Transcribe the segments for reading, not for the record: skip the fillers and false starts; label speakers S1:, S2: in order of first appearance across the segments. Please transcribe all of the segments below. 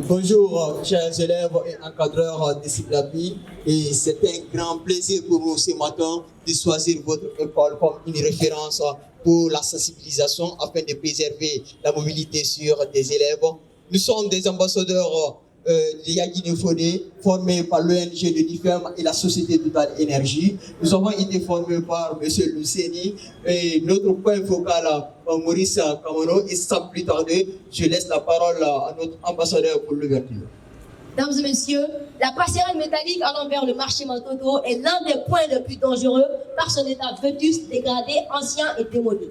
S1: Bonjour, chers élèves et encadreurs de CIPLAPI. Et c'est un grand plaisir pour nous ce matin de choisir votre école comme une référence pour la sensibilisation afin de préserver la mobilité sur des élèves. Nous sommes des ambassadeurs de Yagine Fodé, formés par l'ONG de l'IFEM et la Société Total Énergie. Nous avons été formés par M. Luceni et notre point focal, Maurice Kamano. Et sans plus tarder, je laisse la parole à notre ambassadeur pour l'ouverture.
S2: Mesdames et messieurs, la passerelle métallique allant vers le marché Matoto est l'un des points les plus dangereux par son état vétuste, dégradé, ancien et démodé.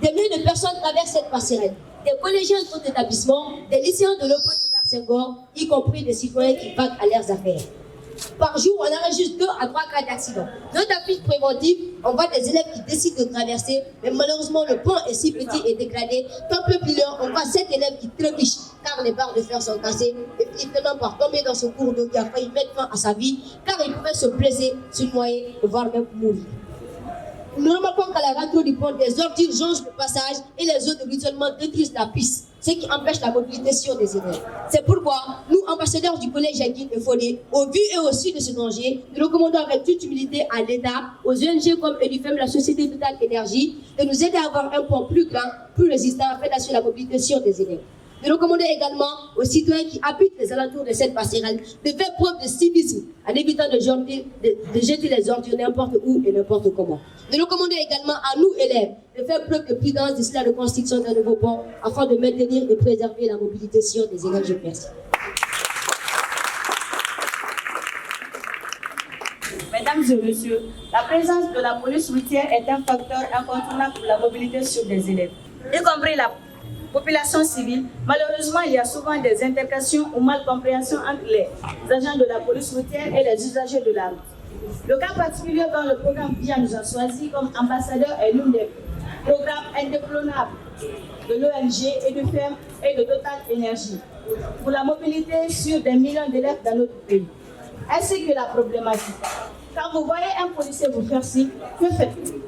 S2: Des milliers de personnes traversent cette passerelle. Des collégiens d'autres établissements, des lycéens de l'Oppo Senghor, y compris des citoyens qui vaquent à leurs affaires. Par jour, on enregistre 2 à 3 cas d'accident. Dans d'affiches préventives, on voit des élèves qui décident de traverser, mais malheureusement le pont est si petit et dégradé qu'un peu plus loin, on voit 7 élèves qui trébuchent car les barres de fer sont cassées et finalement par tomber dans ce cours d'eau qui a failli mettre fin à sa vie car il pouvait se blesser, se noyer, voire même mourir. Nous remarquons qu'à la rentrée du pont, des ordures jonchent le passage et les eaux de ruissellement détruisent la piste, ce qui empêche la mobilité sur des élèves. C'est pourquoi, nous, ambassadeurs du collège Yagine Fodé, au vu et au su de ce danger, nous recommandons avec toute humilité à l'État, aux ONG comme EDUFEM, la Société Total Énergie, de nous aider à avoir un pont plus grand, plus résistant afin d'assurer la mobilité sur des élèves. Nous recommandons également aux citoyens qui habitent les alentours de cette passerelle de faire preuve de civisme en évitant de jeter les ordures n'importe où et n'importe comment. Nous recommandons également à nous, élèves, de faire preuve de prudence d'ici la reconstruction d'un nouveau pont afin de maintenir et préserver la mobilité sur des élèves. Je remercie.
S3: Mesdames et messieurs, la présence de la police routière est un facteur incontournable pour la mobilité sur des élèves, y compris la population civile. Malheureusement, il y a souvent des interactions ou malcompréhensions entre les agents de la police routière et les usagers de la route. Le cas particulier dont le programme BIA nous a choisi comme ambassadeur est l'un des programmes indétrônables de l'ONG EDUFEM et de Total Énergie pour la mobilité sur des millions d'élèves dans notre pays, ainsi que la problématique. Quand vous voyez un policier vous faire signe, que faites-vous?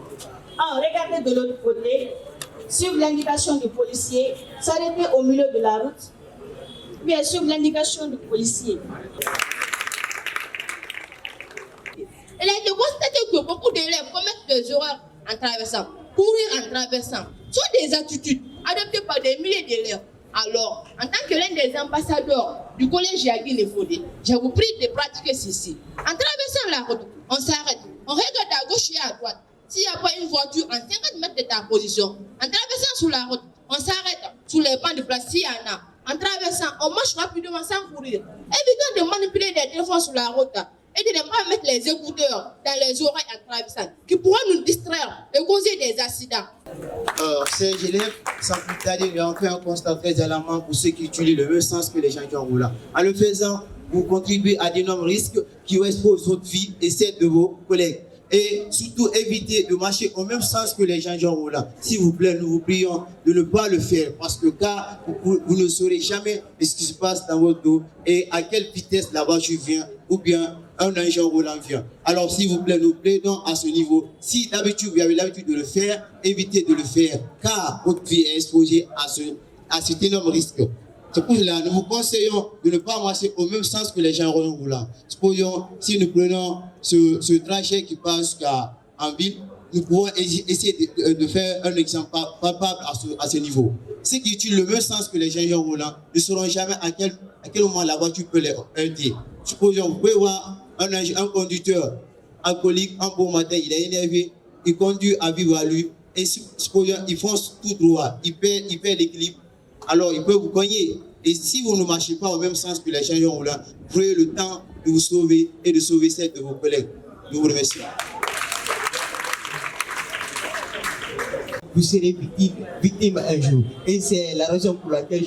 S3: Regardez de l'autre côté, suivre l'indication du policier, s'arrêter au milieu de la route, bien suivre l'indication du policier.
S4: Il a été constaté que beaucoup d'élèves commettent des erreurs en traversant. Courir en traversant sont des attitudes adoptées par des milliers d'élèves. Alors, en tant que l'un des ambassadeurs du collège Yagine Fodé, je vous prie de pratiquer ceci. En traversant la route, on s'arrête, on regarde à gauche et à droite. S'il n'y a pas une voiture en 50 mètres de ta position, en traversant sur la route, on s'arrête sur les bancs de place s'il y en a. En traversant, on marche rapidement sans courir. Évitons de manipuler des téléphones sur la route et de ne pas mettre les écouteurs dans les oreilles en traversant, qui pourront nous distraire et causer des accidents.
S5: Ces élèves, sans plus tarder, ils ont fait un constat très alarmant pour ceux qui utilisent le même sens que les gens qui en roulent. En le faisant, vous contribuez à d'énormes risques qui exposent votre vie et celle de vos collègues. Et surtout, évitez de marcher au même sens que les gens qui en roulent. S'il vous plaît, nous vous prions de ne pas le faire parce que car vous ne saurez jamais ce qui se passe dans votre dos et à quelle vitesse la voiture vient ou bien un engin roulant vient. Alors, s'il vous plaît, nous plaidons à ce niveau. Si d'habitude vous avez l'habitude de le faire, évitez de le faire car votre vie est exposée à cet énorme risque. C'est pour cela, nous vous conseillons de ne pas marcher au même sens que les gens roulants. Supposons, si nous prenons ce trajet qui passe jusqu'en ville, nous pouvons essayer de faire un exemple palpable à ce niveau. Ceux qui utilisent le même sens que les gens roulants ne sauront jamais à quel moment la voiture peut les aider. Supposons, vous pouvez voir un conducteur alcoolique, un bon matin, il est énervé, il conduit à vivre à lui, et supposons, il fonce tout droit, il perd l'équilibre. Alors, il peut vous cogner. Et si vous ne marchez pas au même sens que les gens roulants, vous prenez le temps de vous sauver et de sauver celle de vos collègues. Je vous remercie.
S1: Vous serez victime un jour. Et c'est la raison pour laquelle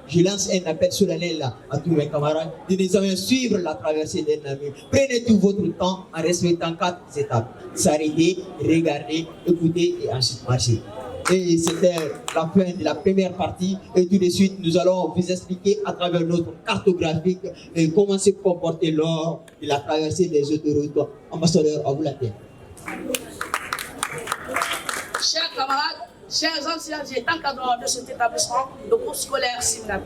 S1: je lance un appel solennel à tous mes camarades de nous avoir suivre la traversée d'un ami. Prenez tout votre temps en respectant 4 étapes. S'arrêter, regarder, écouter et ensuite marcher. Et c'était la fin de la première partie. Et tout de suite, nous allons vous expliquer à travers notre cartographique comment se comporter lors de la traversée des autoroutes. Ambassadeur, à vous la terre.
S6: Chers camarades, chers anciens et encadreurs de cet établissement, le groupe scolaire Simnab.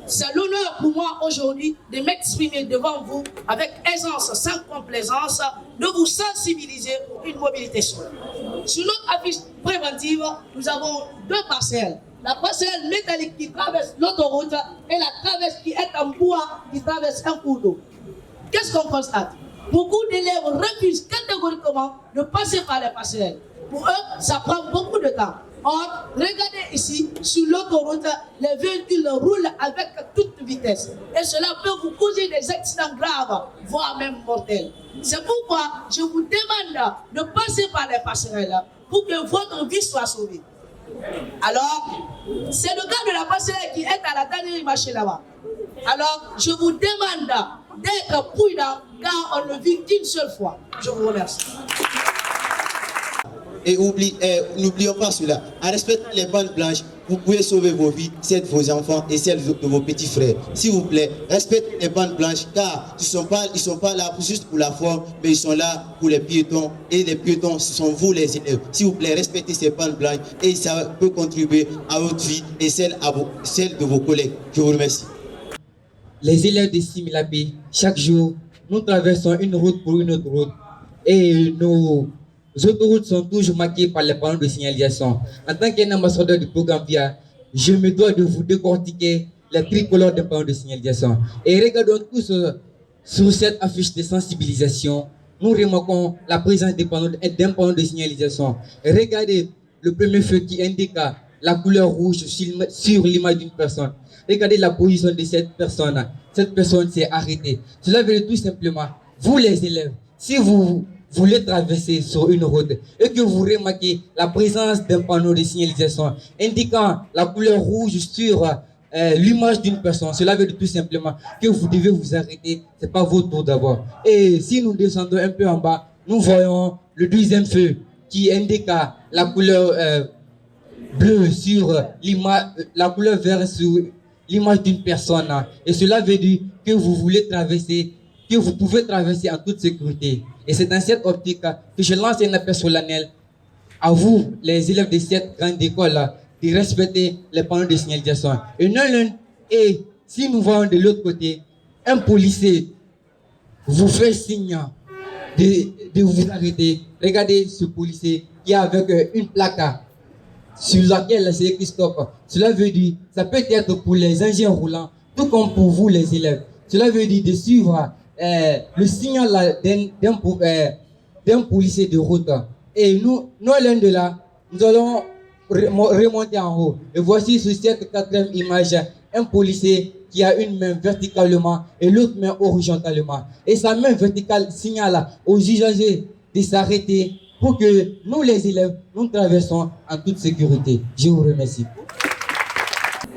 S6: C'est l'honneur pour moi aujourd'hui de m'exprimer devant vous avec aisance, sans complaisance, de vous sensibiliser pour une mobilité sobre. Sur notre affiche préventive, nous avons deux parcelles. La passerelle métallique qui traverse l'autoroute et la traverse qui est en bois qui traverse un cours d'eau. Qu'est-ce qu'on constate? Beaucoup d'élèves refusent catégoriquement de passer par les passerelles. Pour eux, ça prend beaucoup de temps. Or, regardez ici, sur l'autoroute, les véhicules roulent avec toute vitesse. Et cela peut vous causer des accidents graves, voire même mortels. C'est pourquoi je vous demande de passer par les passerelles pour que votre vie soit sauvée. Alors, c'est le cas de la passerelle qui est à la dernière image là-bas. Alors, je vous demande d'être prudent car on ne vit qu'une seule fois. Je vous remercie.
S5: Et n'oublions pas cela. En respectant les bandes blanches, vous pouvez sauver vos vies, celles de vos enfants et celles de vos petits frères. S'il vous plaît, respectez les bandes blanches car ils sont pas là juste pour la forme, mais ils sont là pour les piétons. Et les piétons, ce sont vous les élèves. S'il vous plaît, respectez ces bandes blanches et ça peut contribuer à votre vie et celle de vos collègues. Je vous remercie.
S7: Les élèves de Similabé, chaque jour, nous traversons une route pour une autre route. Et nos autoroutes sont toujours marquées par les panneaux de signalisation. En tant qu'ambassadeur du programme VIA, je me dois de vous décortiquer les tricolores des panneaux de signalisation. Et regardons tous sur cette affiche de sensibilisation, nous remarquons la présence d'un panneau de signalisation. Et regardez le premier feu qui indique la couleur rouge sur l'image d'une personne. Regardez la position de cette personne. Cette personne s'est arrêtée. Cela veut dire tout simplement, vous les élèves, si vous voulez traverser sur une route et que vous remarquez la présence d'un panneau de signalisation indiquant la couleur rouge sur l'image d'une personne, cela veut dire tout simplement que vous devez vous arrêter. C'est pas votre tour d'abord. Et si nous descendons un peu en bas, nous voyons le deuxième feu qui indique la couleur bleue sur l'image, la couleur verte sur l'image d'une personne. Et cela veut dire que vous voulez traverser, que vous pouvez traverser en toute sécurité. Et c'est dans cette optique que je lance un appel solennel à vous, les élèves de cette grande école, de respecter les panneaux de signalisation. Et si nous voyons de l'autre côté, un policier vous fait signe de vous arrêter. Regardez ce policier qui est avec une plaque sur laquelle c'est écrit stop. Cela veut dire, ça peut être pour les engins roulants, tout comme pour vous les élèves. Cela veut dire de suivre le signal d'un policier de route. Et nous l'un de là, nous allons remonter en haut. Et voici sur cette quatrième image, un policier qui a une main verticalement et l'autre main horizontalement. Et sa main verticale signale aux usagers de s'arrêter pour que nous les élèves, nous traversons en toute sécurité. Je vous remercie.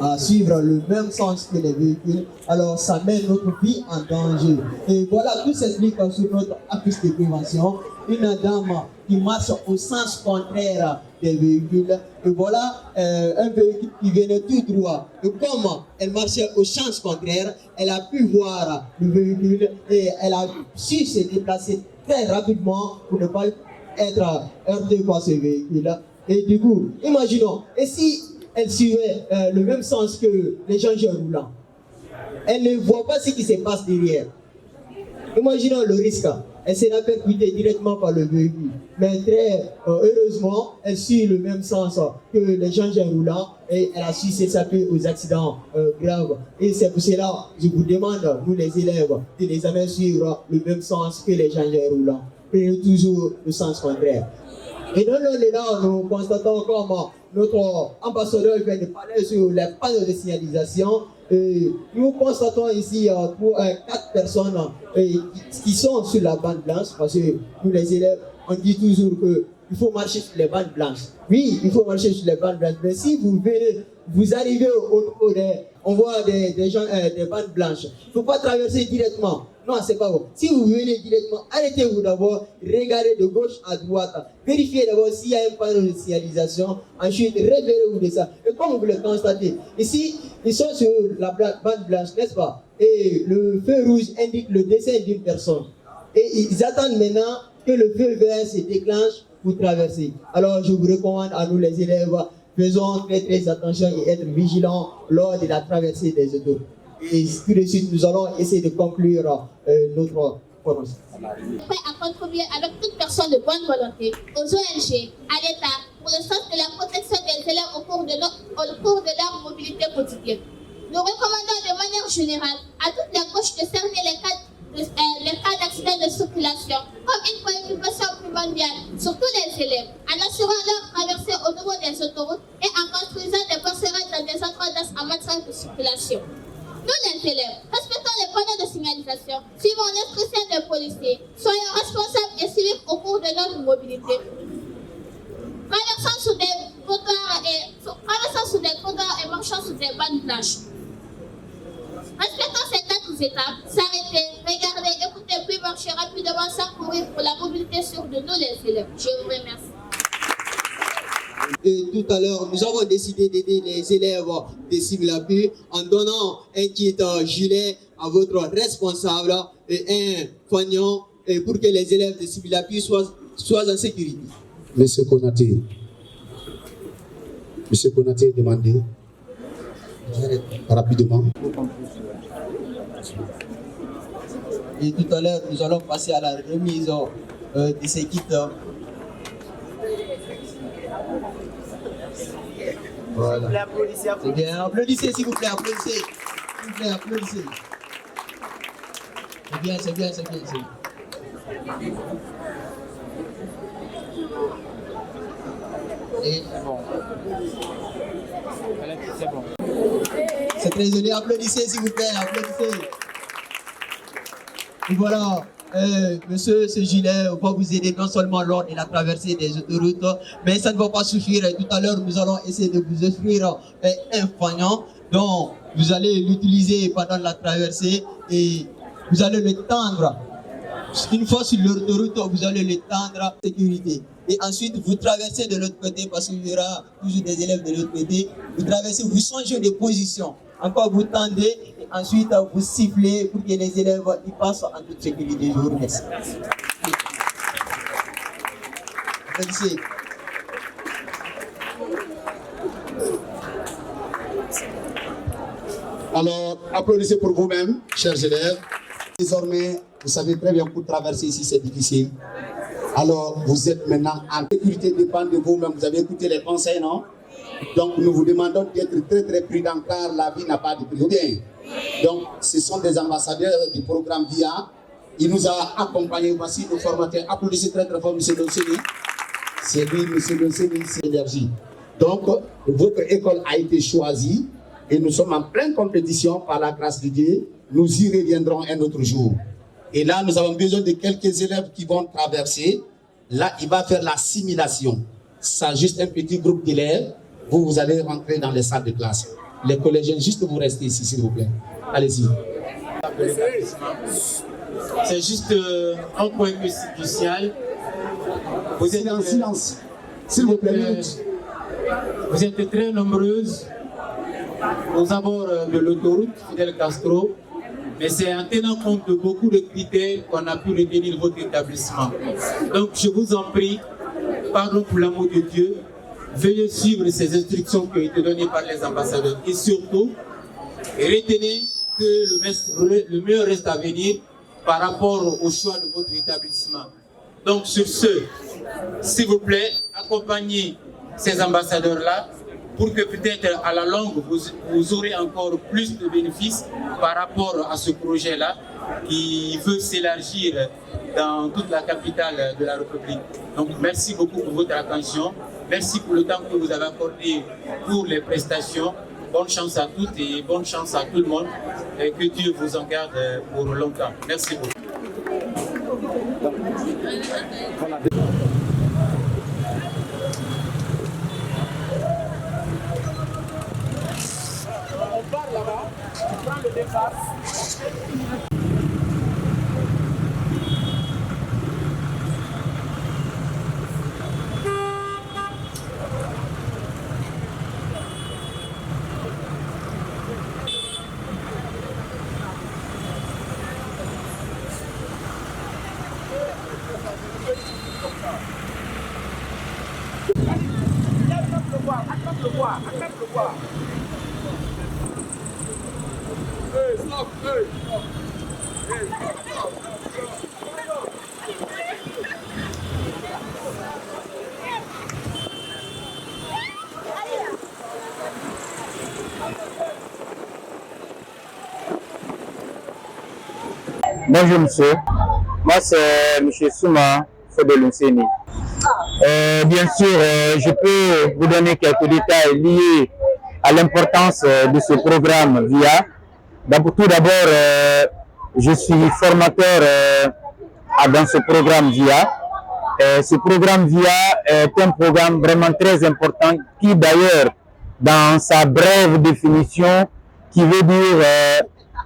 S1: À suivre le même sens que les véhicules, alors ça met notre vie en danger. Et voilà, tout s'explique sur notre affiche de prévention. Une dame qui marche au sens contraire des véhicules. Et voilà un véhicule qui venait tout droit. Et comme elle marchait au sens contraire, elle a pu voir le véhicule et elle a su se déplacer très rapidement pour ne pas être heurtée par ce véhicule. Et du coup, imaginons, et si elle suivait le même sens que les gens roulants, elle ne voit pas ce qui se passe derrière. Imaginons le risque. Elle sera percutée directement par le véhicule. Mais très heureusement, elle suit le même sens que les gens roulants et elle a su s'échapper aux accidents graves. Et c'est pour cela que je vous demande, nous les élèves, de les jamais suivre le même sens que les gens roulants. Prenez toujours le sens contraire. Et dans le là, nous constatons comme notre ambassadeur vient de parler sur les panneaux de signalisation. Et nous constatons ici 4 personnes qui sont sur la bande blanche, parce que nous les élèves, on dit toujours qu'il faut marcher sur les bandes blanches. Oui, il faut marcher sur les bandes blanches, mais si vous arrivez au niveau on voit des gens, des bandes blanches, il ne faut pas traverser directement. Non, c'est pas bon. Si vous venez directement, arrêtez-vous d'abord, regardez de gauche à droite, vérifiez d'abord s'il y a un panneau de signalisation, ensuite révérez-vous de ça. Et comme vous le constatez, ici, ils sont sur la bande blanche, n'est-ce pas? Et le feu rouge indique le décès d'une personne. Et ils attendent maintenant que le feu vert se déclenche pour traverser. Alors, je vous recommande à nous les élèves, faisons très très attention et être vigilants lors de la traversée des autoroutes. Et tout de suite, nous allons essayer de conclure notre formation.
S8: Prêt à contribuer avec toute personne de bonne volonté aux ONG, à l'État, pour le sens de la protection des élèves au cours de leur mobilité quotidienne. Nous recommandons de manière générale à toutes les gauches de cerner les cas d'accidents de circulation comme une préoccupation primordiale, surtout les élèves, en assurant leur traversée au niveau des autoroutes et en construisant des passerelles dans des endroits denses en matière de circulation. Nous les élèves, respectons les panneaux de signalisation, suivons l'instruction des policiers, soyons responsables et civiques au cours de notre mobilité. Traversons sous des trottoirs et marchons sous des bandes blanches. Respectons ces 4 étapes, s'arrêter, regarder, écouter, puis marcher rapidement sans courir pour la mobilité sûre de nous les élèves. Je vous remercie.
S1: Et tout à l'heure, nous avons décidé d'aider les élèves de Simlapi en donnant un kit gilet à votre responsable et un poignant pour que les élèves de Simlapi soient en sécurité.
S9: Monsieur Konaté, demandez rapidement.
S1: Et tout à l'heure, nous allons passer à la remise de ces kits. Voilà. C'est bien. Applaudissez, s'il vous plaît, applaudissez. S'il vous plaît, applaudissez. C'est bien, c'est bien, c'est bien. Et bon. C'est bon. C'est très joli. Applaudissez, s'il vous plaît, applaudissez. Et voilà. Monsieur, ce gilet va vous aider non seulement lors de la traversée des autoroutes, mais ça ne va pas suffire. Tout à l'heure, nous allons essayer de vous offrir un poignant dont vous allez l'utiliser pendant la traversée et vous allez le tendre. Une fois sur l'autoroute, vous allez le tendre en sécurité. Et ensuite, vous traversez de l'autre côté parce qu'il y aura toujours des élèves de l'autre côté. Vous traversez, vous changez de position. Encore vous tendez et ensuite vous sifflez pour que les élèves y passent en toute sécurité. Je vous remercie. Applaudissez.
S9: Alors, applaudissez pour vous-même, chers élèves. Désormais, vous savez très bien que pour traverser ici, c'est difficile. Alors, vous êtes maintenant en sécurité, dépend de vous-même. Vous avez écouté les conseils, non? Donc, nous vous demandons d'être très très prudents car la vie n'a pas de prix. Bien. Donc, ce sont des ambassadeurs du programme VIA. Il nous a accompagnés. Voici nos formateurs. Applaudissez très très fort, M. Donseni. C'est lui, M. Donseni, c'est l'énergie. Donc, votre école a été choisie et nous sommes en pleine compétition par la grâce de Dieu. Nous y reviendrons un autre jour. Et là, nous avons besoin de quelques élèves qui vont traverser. Là, il va faire la simulation. C'est juste un petit groupe d'élèves. Vous allez rentrer dans les salles de classe. Les collégiens, juste vous restez ici, s'il vous plaît. Allez-y.
S10: C'est juste un point crucial. Vous êtes
S9: en silence. S'il vous plaît.
S10: Vous êtes très nombreuses aux abords de l'autoroute Fidel Castro. Mais c'est en tenant compte de beaucoup de critères qu'on a pu retenir votre établissement. Donc je vous en prie, pardon pour l'amour de Dieu, veuillez suivre ces instructions qui ont été données par les ambassadeurs. Et surtout, retenez que le meilleur reste à venir par rapport au choix de votre établissement. Donc sur ce, s'il vous plaît, accompagnez ces ambassadeurs-là pour que peut-être à la longue, vous aurez encore plus de bénéfices par rapport à ce projet-là qui veut s'élargir dans toute la capitale de la République. Donc merci beaucoup pour votre attention. Merci pour le temps que vous avez accordé pour les prestations. Bonne chance à toutes et bonne chance à tout le monde. Et que Dieu vous en garde pour longtemps. Merci beaucoup.
S11: On part là-bas, on prend le départ. Attrape le bois.
S12: Bonjour monsieur, moi c'est M. Souma Fodelunseni. Bien sûr, je peux vous donner quelques détails liés à l'importance de ce programme VIA. Tout d'abord, je suis formateur dans ce programme VIA. Ce programme VIA est un programme vraiment très important qui d'ailleurs, dans sa brève définition, qui veut dire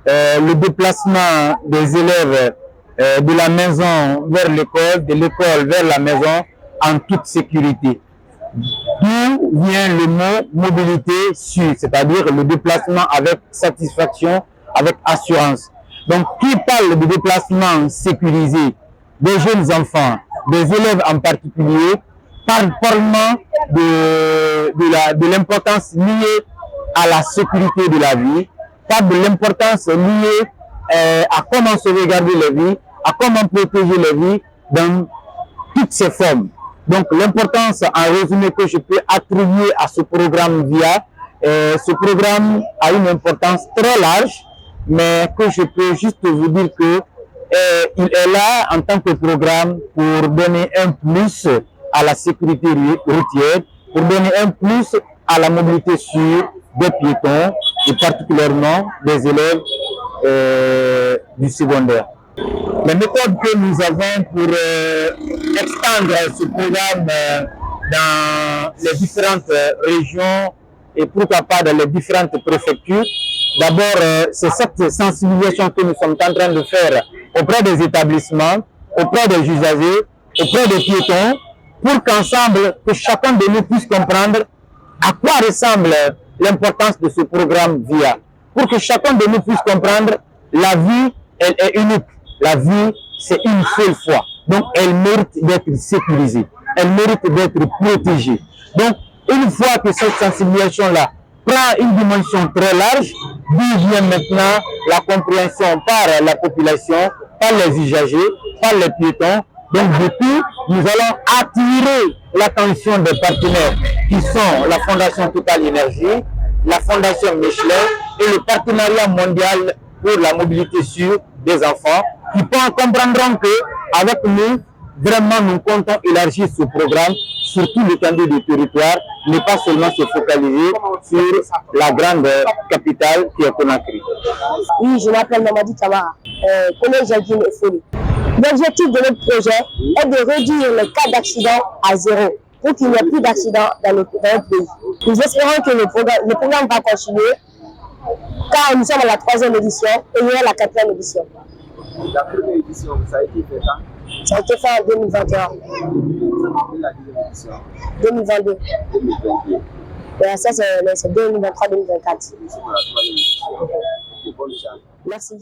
S12: le déplacement des élèves de la maison vers l'école, de l'école vers la maison en toute sécurité. D'où vient le mot mobilité sûre, c'est-à-dire le déplacement avec satisfaction, avec assurance. Donc, qui parle de déplacement sécurisé des jeunes enfants, des élèves en particulier, parle vraiment de l'importance liée à la sécurité de la vie, parle de l'importance liée à comment sauvegarder les vies, à comment protéger les vies dans toutes ses formes. Donc l'importance en résumé que je peux attribuer à ce programme VIA, ce programme a une importance très large, mais que je peux juste vous dire que il est là en tant que programme pour donner un plus à la sécurité routière, pour donner un plus à la mobilité sûre des piétons et particulièrement des élèves du secondaire. Les méthodes que nous avons pour extendre ce programme dans les différentes régions et pourquoi pas dans les différentes préfectures, d'abord c'est cette sensibilisation que nous sommes en train de faire auprès des établissements, auprès des usagers, auprès des piétons, pour qu'ensemble, que chacun de nous puisse comprendre à quoi ressemble l'importance de ce programme VIA. Pour que chacun de nous puisse comprendre, la vie, elle est unique. La vie, c'est une seule fois. Donc, elle mérite d'être sécurisée. Elle mérite d'être protégée. Donc, une fois que cette sensibilisation-là prend une dimension très large, d'où vient maintenant la compréhension par la population, par les usagers, par les piétons. Donc, du coup, nous allons attirer l'attention des partenaires qui sont la Fondation Total Énergie, la Fondation Michelin et le Partenariat mondial pour la mobilité sûre des enfants, qui comprendront que avec nous, vraiment nous comptons élargir ce programme sur tout l'étendue du territoire, mais pas seulement se focaliser sur la grande capitale qui est Conakry.
S13: Oui, je m'appelle Mamadi Kamara, collège Jaldine et Folie. L'objectif de notre projet est de réduire le cas d'accident à zéro pour qu'il n'y ait plus d'accidents dans notre pays. Nous espérons que le programme va continuer car nous sommes à la 3e édition et il y aura la 4e édition.
S14: La première édition, ça a été fait quand?
S13: Ça a été fait en 2021.
S14: La deuxième édition
S13: 2022.
S14: 2022.
S13: Et ça, c'est 2023-2024.
S14: Nous sommes à la 3e édition. Bonne chance.
S13: Merci.